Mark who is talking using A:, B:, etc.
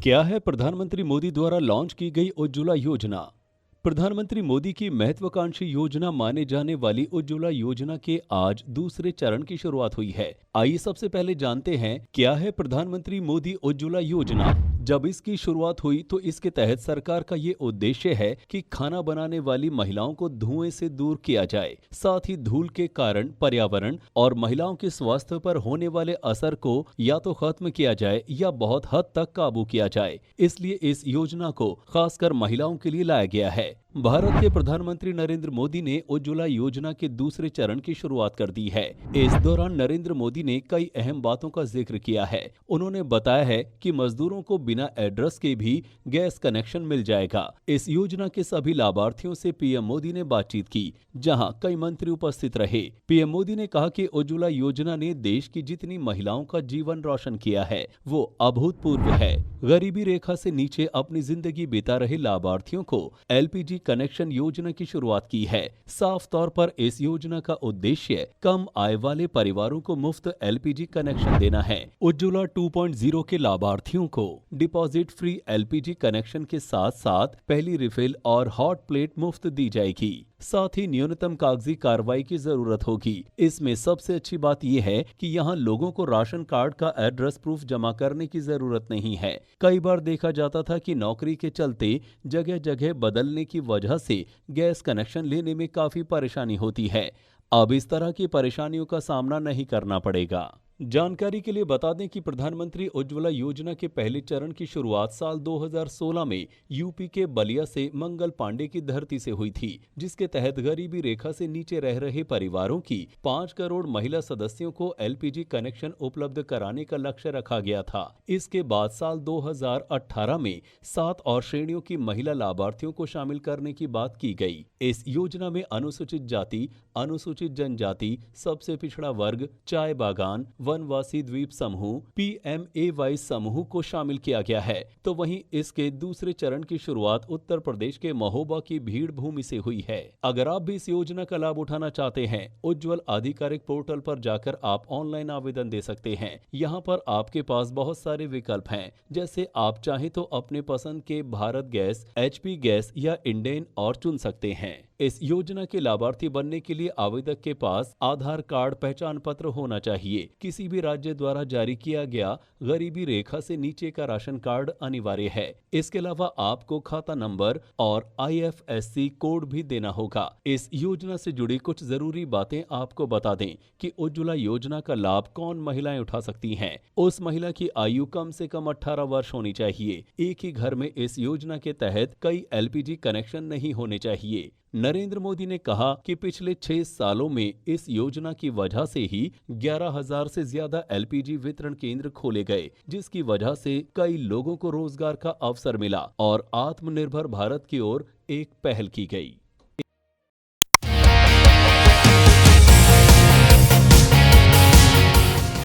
A: क्या है प्रधानमंत्री मोदी द्वारा लॉन्च की गई उज्ज्वला योजना? प्रधानमंत्री मोदी की महत्वाकांक्षी योजना माने जाने वाली उज्ज्वला योजना के आज दूसरे चरण की शुरुआत हुई है। आइए सबसे पहले जानते हैं क्या है प्रधानमंत्री मोदी उज्ज्वला योजना। जब इसकी शुरुआत हुई तो इसके तहत सरकार का ये उद्देश्य है कि खाना बनाने वाली महिलाओं को धुएं से दूर किया जाए, साथ ही धूल के कारण पर्यावरण और महिलाओं के स्वास्थ्य पर होने वाले असर को या तो खत्म किया जाए या बहुत हद तक काबू किया जाए। इसलिए इस योजना को खासकर महिलाओं के लिए लाया गया है। भारत के प्रधानमंत्री नरेंद्र मोदी ने उज्ज्वला योजना के दूसरे चरण की शुरुआत कर दी है। इस दौरान नरेंद्र मोदी ने कई अहम बातों का जिक्र किया है। उन्होंने बताया है कि मजदूरों को बिना एड्रेस के भी गैस कनेक्शन मिल जाएगा। इस योजना के सभी लाभार्थियों से पीएम मोदी ने बातचीत की, जहां कई मंत्री उपस्थित रहे। पीएम मोदी ने कहा कि उज्ज्वला योजना ने देश की जितनी महिलाओं का जीवन रोशन किया है वो अभूतपूर्व है। गरीबी रेखा से नीचे अपनी जिंदगी बिता रहे लाभार्थियों को एलपीजी कनेक्शन योजना की शुरुआत की है। साफ तौर पर इस योजना का उद्देश्य कम आय वाले परिवारों को मुफ्त एलपीजी कनेक्शन देना है। उज्ज्वला 2.0 के लाभार्थियों को डिपॉजिट फ्री एलपीजी कनेक्शन के साथ साथ पहली रिफिल और हॉट प्लेट मुफ्त दी जाएगी। साथ ही न्यूनतम कागजी कार्रवाई की जरूरत होगी। इसमें सबसे अच्छी बात यह है कि यहाँ लोगों को राशन कार्ड का एड्रेस प्रूफ जमा करने की जरूरत नहीं है। कई बार देखा जाता था कि नौकरी के चलते जगह जगह बदलने की वजह से गैस कनेक्शन लेने में काफी परेशानी होती है। अब इस तरह की परेशानियों का सामना नहीं करना पड़ेगा। जानकारी के लिए बता दें कि प्रधानमंत्री उज्ज्वला योजना के पहले चरण की शुरुआत साल 2016 में यूपी के बलिया से मंगल पांडे की धरती से हुई थी, जिसके तहत गरीबी रेखा से नीचे रह रहे परिवारों की 5 करोड़ महिला सदस्यों को एलपीजी कनेक्शन उपलब्ध कराने का लक्ष्य रखा गया था। इसके बाद साल 2018 में 7 और श्रेणियों की महिला लाभार्थियों को शामिल करने की बात की गई। इस योजना में अनुसूचित जाति, अनुसूचित जनजाति, सबसे पिछड़ा वर्ग, चाय बागान, वनवासी द्वीप समूह, पीएमएवाई समूह को शामिल किया गया है। तो वहीं इसके दूसरे चरण की शुरुआत उत्तर प्रदेश के महोबा की भीड़ भूमि से हुई है। अगर आप भी इस योजना का लाभ उठाना चाहते हैं, उज्ज्वल आधिकारिक पोर्टल पर जाकर आप ऑनलाइन आवेदन दे सकते हैं। यहाँ पर आपके पास बहुत सारे विकल्प हैं, जैसे आप चाहें तो अपने पसंद के भारत गैस, एचपी गैस या इंडेन और चुन सकते हैं। इस योजना के लाभार्थी बनने के लिए आवेदक के पास आधार कार्ड, पहचान पत्र होना चाहिए। किसी भी राज्य द्वारा जारी किया गया गरीबी रेखा से नीचे का राशन कार्ड अनिवार्य है। इसके अलावा आपको खाता नंबर और आईएफएससी कोड भी देना होगा। इस योजना से जुड़ी कुछ जरूरी बातें आपको बता दें कि उज्ज्वला योजना का लाभ कौन महिलाएं उठा सकती हैं। उस महिला की आयु कम से कम 18 वर्ष होनी चाहिए। एक ही घर में इस योजना के तहत कई एलपीजी कनेक्शन नहीं होने चाहिए। नरेंद्र मोदी ने कहा कि पिछले 6 सालों में इस योजना की वजह से ही 11,000 से ज्यादा एलपीजी वितरण केंद्र खोले गए, जिसकी वजह से कई लोगों को रोजगार का अवसर मिला और आत्मनिर्भर भारत की ओर एक पहल की गई।